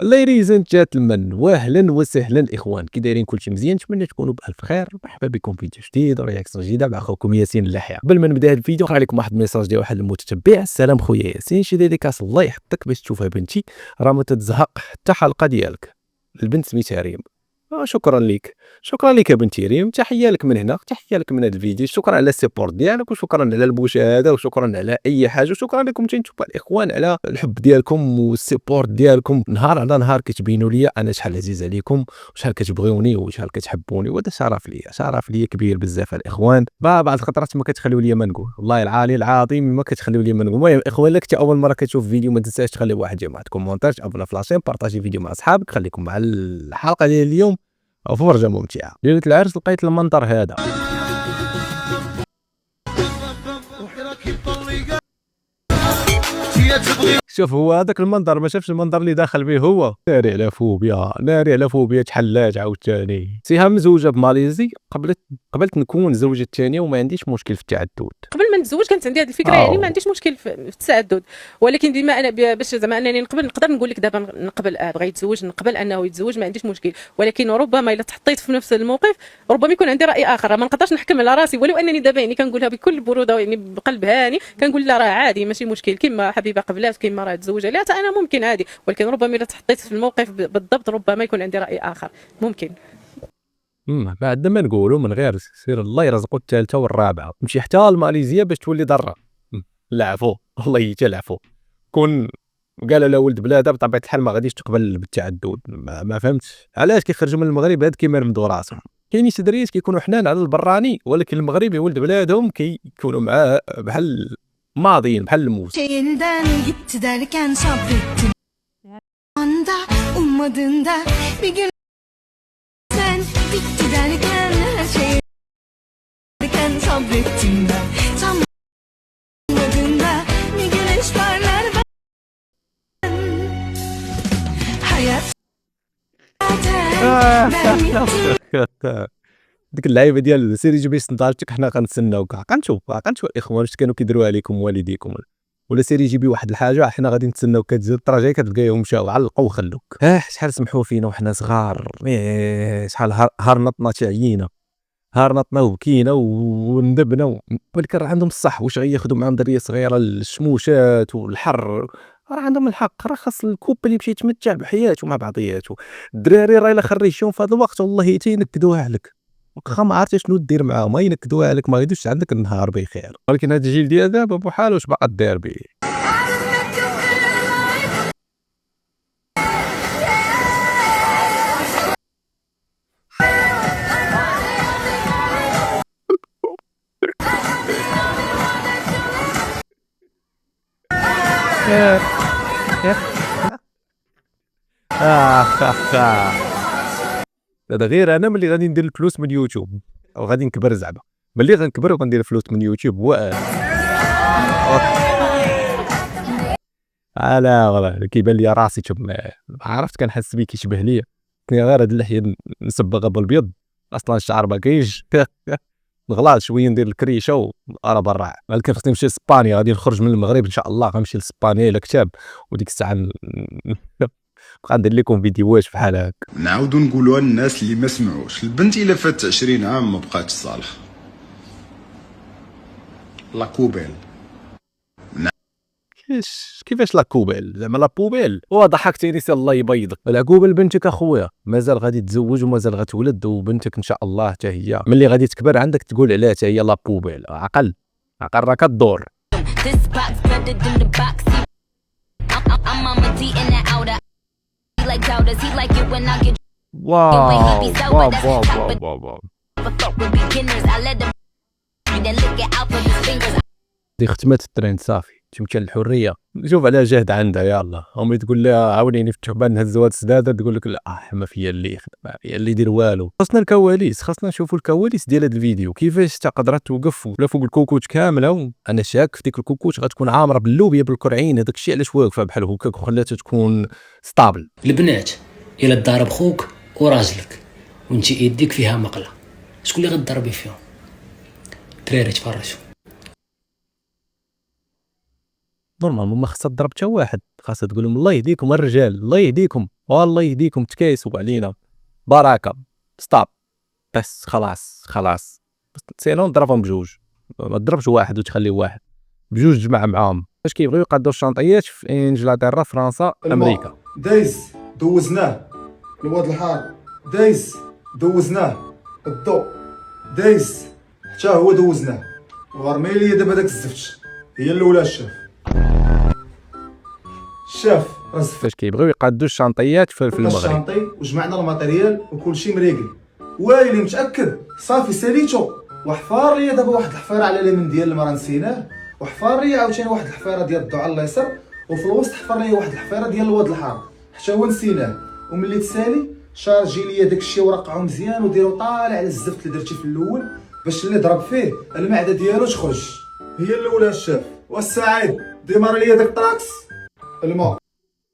ليديز اند جنتلمان، واهلا وسهلا اخوان، كي دايرين؟ كلشي مزيان؟ نتمنى تكونوا بالف خير. مرحبا بكم في فيديو جديد ورياكسيون جديده مع اخوكم ياسين اللحيه. قبل ما نبدا الفيديو نقرا لكم واحد الميساج ديال واحد المتتبع. السلام خويا ياسين، شي ديديكاس الله يحفظك باش تشوفها بنتي، راه ما تتزهق حتى حلقه ديالك. البنت سميتها ريم. شكرا لك، شكرا لك يا بنتي ريم، تحيه لك من هنا، تحيه لك من هذا الفيديو. شكرا على السيبورت ديالك، وشكرا على المشاهده، وشكرا على اي حاجه، وشكرا لكم انتم الاخوان على الحب ديالكم والسيبورت ديالكم. نهار على نهار كتبينوا لي انا شحال عزيز عليكم، وشحال كتبغيوني، وشحال كتحبوني، وهذا شرف ليا، شرف ليا كبير بزاف الاخوان. بعض الخطرات ما كتخليو لي ما نقول، والله العالي العظيم ما كتخليو لي ما نقول. المهم اخوان، لك اول مره كتشوف فيديو ما تنساش تخلي واحد واحد كومونتير، ابونا في لاشين، بارطاجي فيديو مع اصحابك. خليكم مع الحلقه ديال اليوم، فرجة ممتعة. ليلة العرس لقيت المنظر هذا. شوف، هو هذاك المنظر ما شافش المنظر اللي داخل به هو. ناري على فوبيا، ناري على فوبيا تحلاج عاوتاني. سيها مزوجة بماليزي، قبلت نكون زوجة الثانية، وما عنديش مشكل في التعدد. قبل ما نتزوج كانت عندي هذه الفكره، يعني ما عنديش مشكل في التعدد، ولكن بما انا باش زعما انني نقدر نقول لك دابا نقبل بغى يتزوج، نقبل انه يتزوج، ما عنديش مشكل. ولكن ربما الا تحطيت في نفس الموقف ربما يكون عندي راي اخر. ما نقدرش نحكم على راسي، ولو انني دابا يعني كنقولها بكل بروده، يعني بقلب هاني كنقول لا راه عادي ماشي مشكل، كما حبيبه قبلات كما راه تزوج عليها حتى انا ممكن عادي. ولكن ربما الا تحطيت في الموقف بالضبط ربما يكون عندي راي اخر ممكن. بعد ما نقولوا من غير سير الله يرزقوا الثالثه والرابعه، تمشي حتى لماليزيا باش تولي ضره. العفو، الله يتلعفو. كون قال له ولد بلاده بطبيعه الحال ما غاديش تقبل بالتعدد. ما فهمتش علاش كيخرجوا من المغرب هاد كيمرمدوا راسهم. كاينين شي دريات كيكونوا حنان على البراني، ولكن المغربي ولد بلادهم كيكونوا معاه بحال ماضيين، بحال الموت. ديك اللعيبه ديال سيري جيبي سندالتك، حنا غنتسناوك. غنشوف الاخوان واش كانوا كيديروا عليكم والديكم، ولا سيري جيبي واحد الحاجه حنا غادي نتسناوك. كتزيد الطراجه كتلقايهم مشاو علقوا وخلوك. شحال سمحوا فينا وحنا صغار، شحال هرنطنا تعيينا، هرنطنا وبكينا وندبنا. ولكن راه عندهم الصح، واش غياخذوا معاهم دريه صغيره الشموشات والحر؟ راه عندهم الحق، راه خاص الكوب اللي يمشي يتمتع بحياته مع بعضياته. الدراري راه الا خرجتيهم في هذا الوقت والله حتى ينكدوها عليك، واخا ما عرفتي شنو دير معاهم، ما ينكدوها عليك، ما غيدوش عندك النهار بخير. ولكن هذا الجيل ديال دابا بحال واش باقا داير به. هذا غير انا ملي غادي ندير الفلوس من يوتيوب، او غادي نكبر زعما، ملي غنكبر وغندير الفلوس من يوتيوب لا كيبان لي راسي تما. عرفت كنحس بيه كيشبه ليا، كاين غير هاد اللحيه نصبغها بالبيض، اصلا الشعر ما كاينش. نغلاط شويه ندير الكريشه وانا برا. ولكن خصني نمشي لاسبانيا، غادي نخرج من المغرب ان شاء الله، غنمشي لاسبانيا الى كتاب، وديك الساعه نبقى ندير لكم فيديوهات بحال هكا. نعاودو نقولوها للناس اللي ما سمعوش. البنت الا فات 20 عام ما بقاتش صالحه. لا كوبيل. كيفاش لا كوبيل؟ زعما لا بوبيل؟ ضحكتيني، سي الله يبيضك. لا كوبيل بنتك اخويا مازال غادي تزوج ومازال غتولد، وبنتك ان شاء الله حتى هي ملي غادي تكبر عندك تقول عليها حتى هي لا بوبيل. عقل راه كدور. واو دي ختمت الترند صافي، تمشي للحريه. شوف على جهد عندها، يلاه امي تقول لها عاونيني في التعبان نهزوا هاد السداده، تقول لك لا ما فيا اللي يخدم، ما فيا اللي يدير والو. خاصنا الكواليس، خاصنا نشوفوا الكواليس ديال هاد الفيديو، كيفاش قدرت توقف ولا فوق الكوكوت كامله. انا شاك في ديك الكوكوت غتكون عامره باللوبيا بالكرعين، هذاك الشيء علاش واقفه بحال هكاك وخلاتها تكون ستابل. البنات الا ضارب خوك وراجلك وانت يديك فيها مقله، شكون اللي غتضربي فيهم؟ دراري تفرجوا. نورمالمون ما خصها تضرب حتى واحد، خاصها تقول لهم الله يهديكم الرجال، الله يهديكم والله يهديكم تكايسوا علينا بركه ستوب بس خلاص سينون ضربهم بجوج، ما تضربش واحد وتخلي واحد بجوج جمع معاهم فاش كيبغيو يقادوا الشنطيات في انجلترا فرنسا امريكا. دايز دوزناه الواد الحار، دايز دوزناه الضو، دايز حتى هو دوزناه ورمي لي دابا داك الزفت هي الاولى. الشاف فاش كيبغيو يقادوا الشنطيات في المغرب الشانطي وجمعنا الماتيريال وكلشي مريقل وايلي متاكد صافي ساليتو. وحفار ليا دابا واحد الحفيره على اليمين ديال المرا نسيناه، وحفار ليا عاوتاني واحد الحفيره ديال الضو على اليسار، وفي الوسط حفر ليا واحد الحفيره ديال الواد الحار حتى هو نسيناه. وملي تسالي شارجي ليا داكشي ورقعو مزيان وديرو طالع على الزفت اللي درتي في الاول باش اللي ضرب فيه المعده ديالو تخرج. هي الاولى الشاف. والسعيد ديمار ليا داك الطراكس الماء.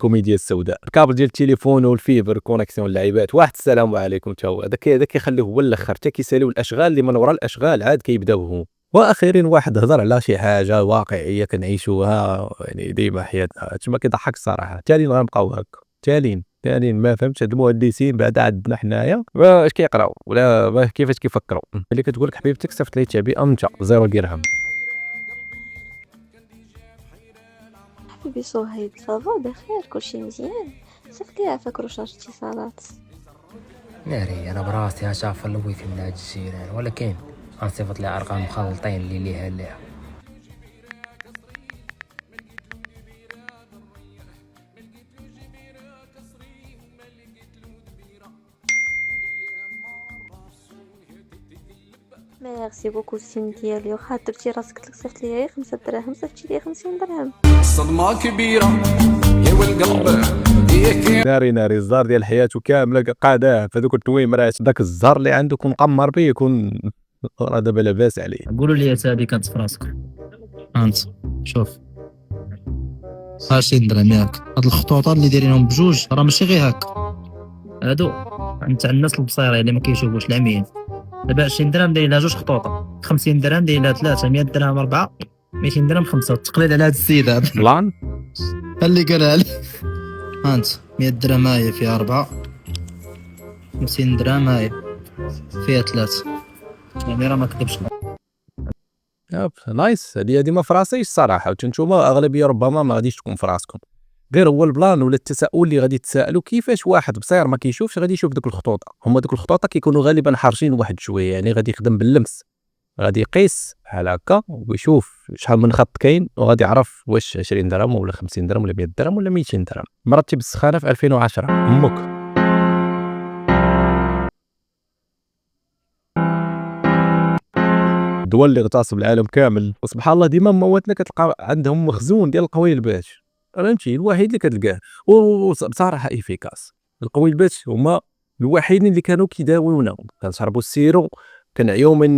كوميديا السوداء الكابل ديال التليفون والفيبر كونيكسيون اللعيبات واحد السلام عليكم تا هو هذاك كيخليه هو الاخر حتى كيساليو الاشغال اللي من وراء الاشغال عاد كيبداو هو. واخيرا واحد هضر على شي حاجه واقعيه كنعيشوها يعني ديما حياتنا. هادشي ما كيضحك الصراحه. تالين غنبقاو هكا تالين ما فهمتش هاد المهندسين بعدا عندنا حنايا واش كيقراو ولا كيفاش كيفكروا. اللي كتقول لك حبيبتك صيفط لي تعبئه انت 0 درهم. حبيبي صهيب صافا بخير كلشي مزيان؟ صيفط لي عافاك رشاش اتصالات. ناري انا براسي هشافر الويكند هاد الجيران، ولكن غنصيفط لي ارقام مخلطين اللي ليها ميرسي بوكو السيم ديالي، واخا درتي راسك قلت لك صيفط لي غير 5 دراهم صيفطتي لي 50 درهم. صدمة كبيرة يا والقلب ناري الزهر ديال حياته كامله قاداه في هذوك التويمرات. داك الزهر اللي عنده كون مقمر به يكون راه دابا لاباس عليه. قولوا لي هذه كانت في راسكم انت شوف 20 درهم ياك. هاد الخطوطات اللي دايرينهم بجوج راه ماشي غير هكا، هادو تاع الناس البصيره اللي ما كيشوفوش العميين. دابا 20 درهم داير لها جوج خطوطه، 50 درهم داير لها 3، 100 درهم 4، 200 درهم 5. التقليد على هاد السيد هذا بلان اللي قالها لي انت 100 درهم هاي فيها 4، 50 درهم هاي فيها 3، يعني راه ما كتبش. نايس. هذه ما في راسيش الصراحه، وانتوما اغلبيه ربما ما غاديش تكون في راسكم. غير هو البلان ولا التساؤل اللي غادي تسالوا كيفاش واحد بصير ما كيشوفش غادي يشوف دوك الخطوطه. هما دوك الخطوطه كيكونوا غالبا حارشين واحد شويه، يعني غادي يخدم باللمس، غادي يقيس بحال هكا ويشوف شحال من خط كاين وغادي يعرف واش 20 درهم ولا 50 درهم ولا 100 درهم ولا 200 درهم. مرتب السخانه في 2010 امك. الدول اللي اغتصب العالم كامل وسبحان الله ديما مواتنا كتلقى عندهم مخزون ديال القويلبات، فهمتي؟ الوحيد اللي كتلقاه وبصراحه افيكاس. القويلبات هما الوحيدين اللي كانوا كيداويونا، كنشربوا السيرو كنعيو من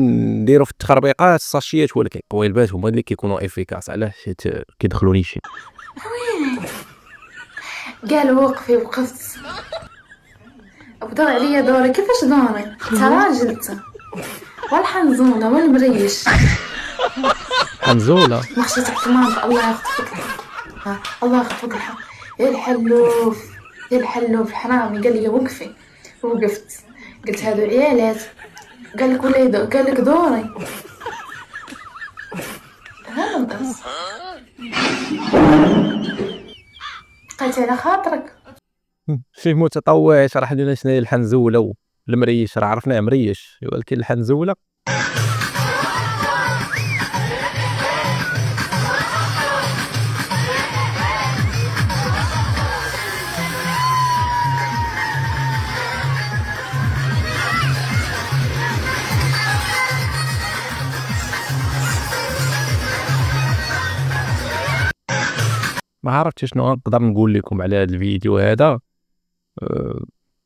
نديرو في التخربيقات الساشيات، ولكن القويلبات هما اللي كيكونوا افيكاس. علاش؟ حيت كيدخلوني شي قال وقفت بدور عليا دوري. كيفاش دوري؟ انت راجل والحنزوله والمريش حنزوله ما خشيتك في المنطقه. الله يخطفك الحق، الله يخطفك الحق. يا الحلوف حرامي. قال لي وقفي، وقفت قلت هادو عيالات. قال لك ولا قال لك دوري. هذا نقص قلت على خاطرك. شي متطوع يشرح لنا شنو هي الحنزوله والمريش. راه عرفناه مريش، ولكن الحنزوله ما عرفتش شنو نقدر نقول لكم على هذا الفيديو هذا.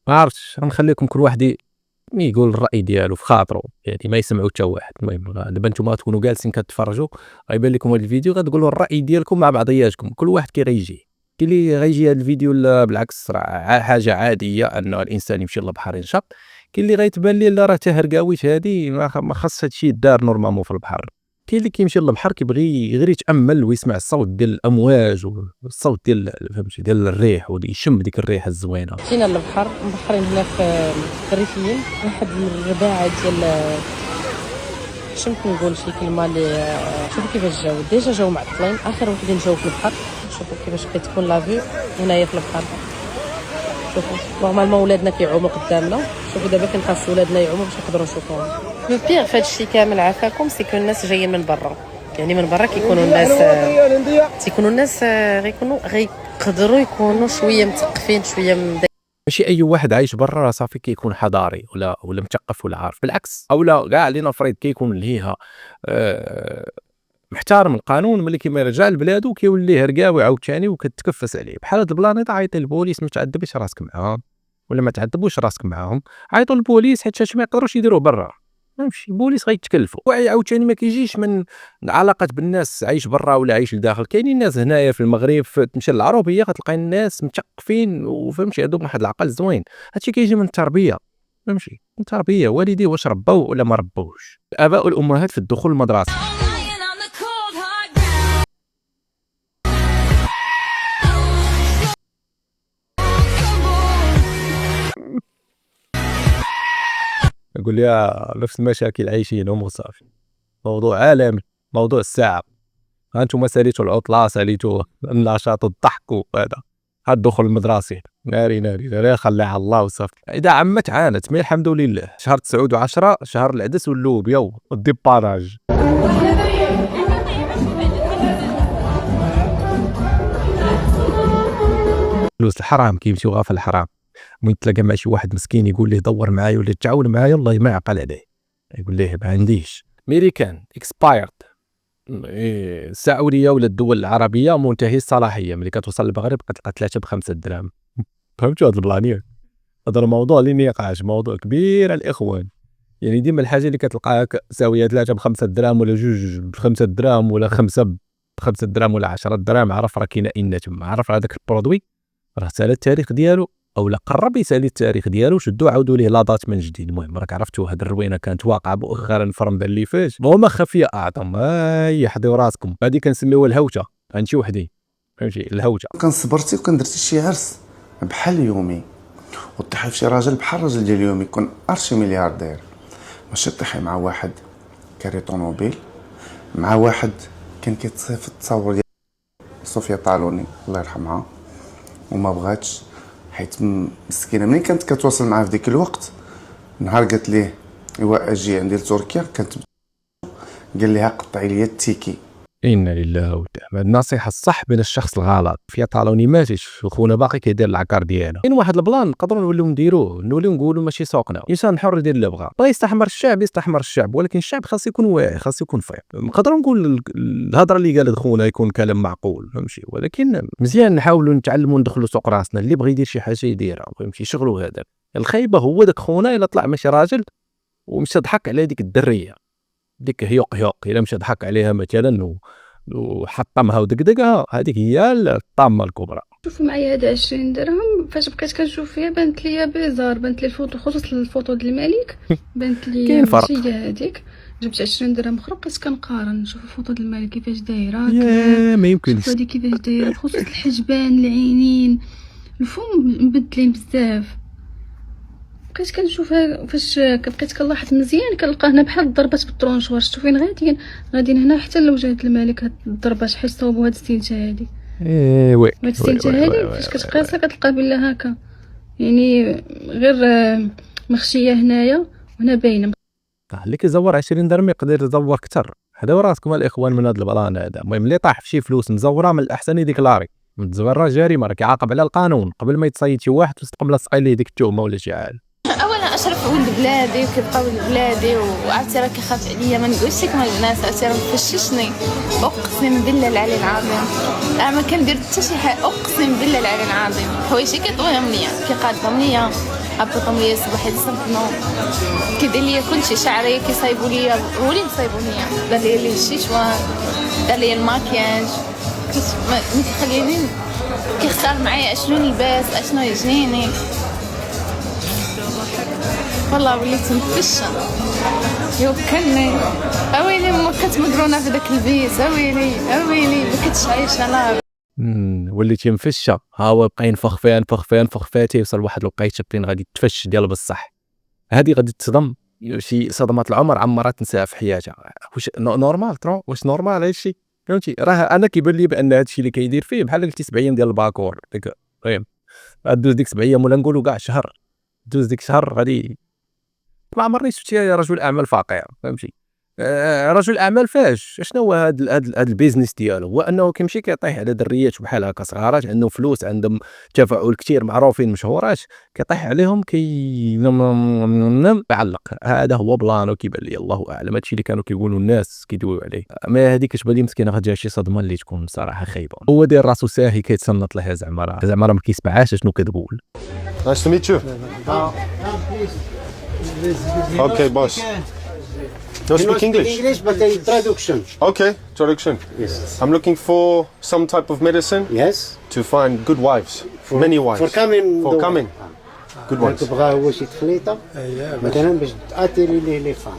ما عرفتش، غنخليكم كل واحد يقول الراي ديالو في خاطرو، يعني ما يسمعوا حتى واحد. المهم دابا نتوما تكونوا جالسين كتفرجوا غيبان لكم هذا الفيديو غتقولوا الراي ديالكم مع بعضياتكم. كل واحد كي غيجي اللي غيجي هذا الفيديو بالعكس راه حاجه عاديه انه الانسان يمشي للبحر ينشط. كاين اللي غيتبان ليه لا راه تهرقاويت هذه ما خاص هادشي يدار نورمالمون في البحر. كاين اللي كيمشي للبحر كيبغي غير يتامل ويسمع الصوت ديال الامواج والصوت ديال فهمتي ديال الريح ويشم ديك الريحه الزوينه. مشينا للبحر مبحرين هنا في الريفيين واحد من الرباعه ديال شمت نقول شي كلمه اللي شوفوا كيفاش جاو ديجا جاو معطلين اخر وحدين جاو في البحر. شوفوا كيفاش كتكون لافي هنايا في البحر. شوفوا نورمالمون ولادنا كيعوموا قدامنا. شوفوا دابا كنخاص ولادنا يعوموا باش نقدروا نشوفوهم. لو بيغ في هذا الشيء كامل عافاكم سيكون الناس جايين من برا يعني من برا كيكونوا الناس غيقدروا يكونوا شويه مثقفين شويه ماشي اي واحد عايش برا راه صافي كيكون حضاري ولا مثقف ولا عارف. بالعكس اولا كاع لنفرض كيكون ليها محترم القانون ملي كيما يرجع لبلادو كيولي هرقاوي عاوتاني وكتكفس عليه. بحال هاد البلانيط عيط للبوليس ما تعذبش راسك معاهم ولا ما تعذبوش راسك معاهم. عيطوا للبوليس حيت هادشي ما يقدروش يديروه برا. فهمتي البوليس غيتكلفوا. وعي عاوتاني ما كيجيش من علاقات بالناس عايش برا ولا عايش لداخل. كاينين ناس هنايا في المغرب تمشي للعروبيه غتلقى الناس مثقفين وفهمتي عندهم واحد العقل زوين. هادشي كيجي من التربيه. فهمتي من التربيه والدي واش ربوا ولا ما ربوش. الاباء والامهات في الدخول للمدرسه. يقول لي نفس المشاكل عايشينهم وصافي. موضوع عالمي موضوع الساعه. هانتوما ساليتوا العطله ساليتوا النشاط والضحك وهذا هاد الدخول المدرسي ناري خليها الله وصافي. اذا عمت عانت مي الحمد لله. شهر 9 و10 شهر العدس واللوبيا والديباراج. فلوس الحرام كيمشيو غا في الحرام. من تلاقى مع شي واحد مسكين يقول ليه دور معايا ولا تعاون معايا الله ما يعقل عليه. يقول ليه ما عنديش. ميريكان اكسبايرد. السعوديه ولا الدول العربيه منتهي الصلاحيه. ملي كتوصل للمغرب كتلقى 3 ب5 درهم. فهمتوا هذا البلانيه؟ هذا الموضوع اللي نقاش موضوع كبير على الاخوان. يعني ديما الحاجه اللي كتلقاها ساويه 3 ب5 درهم ولا 2 ب5 درهم ولا 5 ب5 درهم ولا 10 درهم. عرف راه كاينه ان تما. عرف هذاك البرودوي راه سال التاريخ ديالو او لا قرب يسالي التاريخ ديالو. شدوا عاودوا ليه لاضات من جديد. المهم راك عرفتوا هاد الروينه كانت واقعه مؤخرا في رمضان اللي فات. وما خفيه اعظم. يحضروا راسكم. هذه كنسميوها الهوته. عند شي وحدين فهمتي الهوته. كان صبرتي وكان درتي شي عرس بحال يومي وطيحي في شي راجل بحال الراجل ديال اليوم يكون ارشي ملياردير. ماشي طيحي مع واحد كاري طونوبيل مع واحد كان كيتصيفط التصاور ديال صوفيا طالوني الله يرحمها وما بغاتش حيت مسكينه. ملي كانت كتواصل معاه في ديك الوقت نهار قالت ليه ايوا اجي عندي لتركيا كانت قال لها قطعي لي التيكي. انا لله وتعالى. النصيحه الصح بين الشخص الغلط. فيا طالوني ماتش خونا باقي كيدير العكار ديالو. كاين واحد البلان نقدروا نوليو نديروه نوليو نقولوا ماشي سوقنا. الانسان حر يدير اللي بغا. بغا يستحمر الشعب يستحمر الشعب ولكن الشعب خاص يكون واعي خاص يكون فايق. نقدروا نقول الهضره اللي قالت خونا يكون كلام معقول فهمتي ولكن مزيان نحاولوا نتعلموا ندخلوا سوق راسنا. اللي بغى يدير شي حاجه يديرها فهمتي شغلوا هذا. الخايبه هو داك خونا الا طلع ماشي راجل ومشى ضحك على ديك الدريه ديك هيوق الا مشى ضحك عليها مثلا وحطمها ودقدقها هذيك هي الطامه الكبرى. شوفوا معايا هذا 20 درهم فاش بقيت كنشوف فيها بانت لي بيزار. بانت لي الفوطو خصوصا الفوطو ديال الملك بانت لي ماشي هي هذيك. جبت 20 درهم اخرى بقيت كنقارن نشوف الفوطو ديال الملك كيفاش دايره ما يمكنش. هذه كيفاش دايره خصوصا الحجبان العينين الفم مبدلين بزاف. بقيت كنشوفها فاش بقيت كنلاحظ مزيان كنلقى هنا بحال الضربات بالطرونشوار. شفتوا فين غاديين هنا حتى لوجهه الملك هاد الضربات حيت صوبوا هاد الستينته هادي. وي هاد الستينته هادي فاش كتقاسها كتلقى بلا هكا يعني غير مخشيه هنايا وهنا باينه. اللي كيزور 20 درهم يقدر يزور اكثر. حداو راسكم الاخوان من هذا البلان هذا. المهم اللي طاح في شي فلوس مزوره من الاحسن يديكلاري. متزوره جريمه راه كيعاقب على القانون قبل ما يتصيد شي واحد وتقبل تصقي ليه ديك التهمه ولا شي حاجه. اولا اشرف ولد بلادي وكيبقى ولد بلادي وعرفتي راه كيخاف عليا ما نقولش لك الناس عرفتي راه مفششني. اقسم بالله العلي العظيم ما كندير حتى شي حاجه. اقسم بالله العلي العظيم حوايجي كيطويهم ليا كيقادهم ليا هبطهم ليا الصباح يصنفنو كيدير ليا كلشي. شعري كيصايبوا ليا ولي نصايبوا ليا دار ليا الشيشوار دار ليا الماكياج ما كيخليني كيختار معايا اشنو نلبس اشنو يجيني. والله وليت مفشه يوكلني. اويلي ما كنت مدرونه في داك البيت، اويلي ما كنتش عايشه لا. وليتي مفشه، ها هو بقى ينفخ فيها يوصل واحد الوقيته فين غادي تفش ديال بصح. هذه غادي تصدم شي صدمات العمر عمرها تنساها في حياتها. واش نورمال واش نورمال هادشي؟ فهمتي؟ راه انا كيبان لي بان هادشي اللي كيدير فيه بحال قلتي 7 ايام ديال الباكور ديك فاهم. دوز ديك 7 ايام ولا نقولوا كاع شهر، دوز ديك شهر غادي ما عمرني شفت رجل اعمال فقير فهمتي. رجل اعمال فاش شنو هو هاد البيزنس ديالو؟ هو انه كيمشي كيطيح على دريات بحال هكا صغارات عندهم فلوس عندهم تفاعل كثير معروفين مشهورات كيطيح عليهم يعلق. هذا هو بلانو كيبان لي الله اعلم. هادشي اللي كانوا كيقولوا الناس كيدويو عليه. ما هذيك كتبان لي مسكينه غتجيها شي صدمه اللي تكون صراحه خايبه. هو داير راسو ساهي كيتصنت لها زعما ما كيسمعهاش شنو كتقول. Nice to meet you. Okay, boss. Do you speak English? English, but in traduction. Okay, traduction. Yes. I'm looking for some type of medicine. Yes. To find good wives. Many wives. For coming. Good ones. تبغى هو شي تخليطة مثلا باش تأثري لي فام.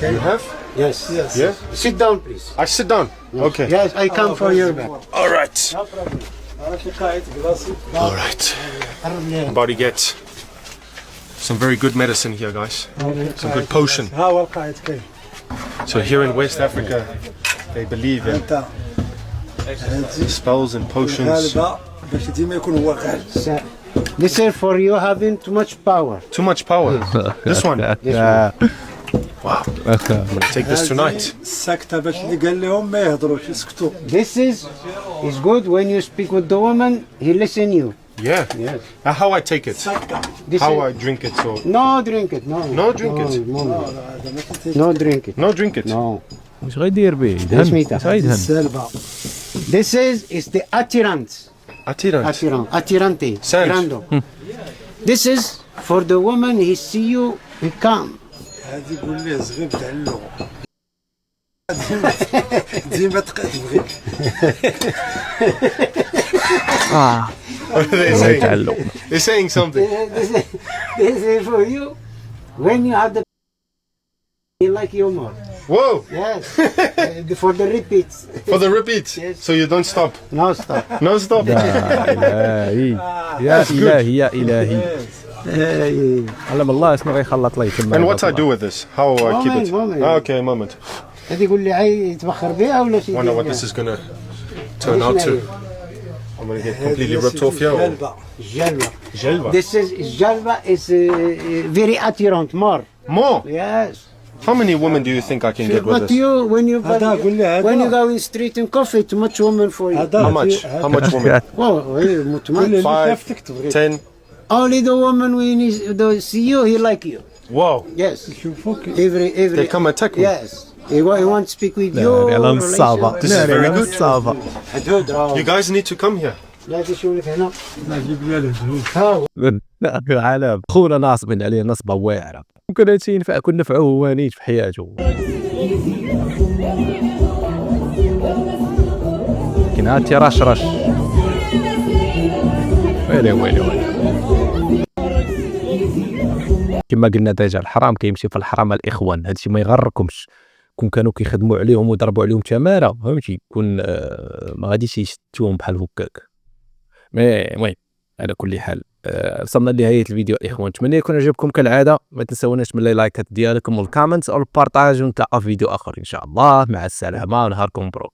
You have? Yes. Yeah. Sit down, please. I sit down. Okay. Yes, I come for your back. All right. All right. I'm about to get some very good medicine here, guys. Some good potion. So here in West Africa, they believe in spells and potions. This is for you having too much power. Too much power. This one. Wow. I'm gonna take this tonight. This is good when you speak with the woman, he listen you. Yeah. Yes. How I take it? How I drink it? So. No drink it. No. No drink it. No drink it. No drink it. No. واش غيدير به؟ يدهن. This is the attirant. Attirante. Grando. This is for the woman he see you he come. هذه يقول ليه صغير تاع اللغة. ديما تبغي. What are they saying? They're saying something. This is for you when you have the he like you more. Whoa! Yes. For the repeats. For the repeats. Yes. So you don't stop. No stop. No stop. يا إلهي علم الله شنو غيخلط لي تما. And what I do with this? How I keep it? Okay, moment. هذه يقول لي عاي يتبخر بها ولا شيء. Wonder what this is gonna turn out to. I'm gonna get completely ripped off here. Jelva. This is Jelva is very attirant more. More? Yes. How many women do you think I can get with But this? when you go in street and coffee, too much woman for you. How much? How much women? Well, too much. 5, 10. Only the woman when he see you, he like you. Wow. Yes. Every. They come attack me. Yes. He want to speak with you. This is very good. You guys need to come here. لا تشوف هنا. عالم خونا ناصبين عليه نصبه واعره. ممكن هادشي ينفع كون نفعوه هو نيت في حياته. كاين هاد تيرشرش. ويلي كما قلنا ديجا الحرام كيمشي في الحرام الاخوان. هادشي ما يغركمش. كون كانوا كيخدموا عليهم ويضربوا عليهم تماره فهمتي كون ما غاديش يشتوهم بحال هكاك. المهم على كل حال وصلنا لنهايه الفيديو الاخوان. نتمنى يكون عجبكم كالعاده. ما تنساوناش من اللايكات ديالكم والكومنتس والبارطاج ونتلاقاو في فيديو اخر ان شاء الله. مع السلامه ونهاركم مبروك.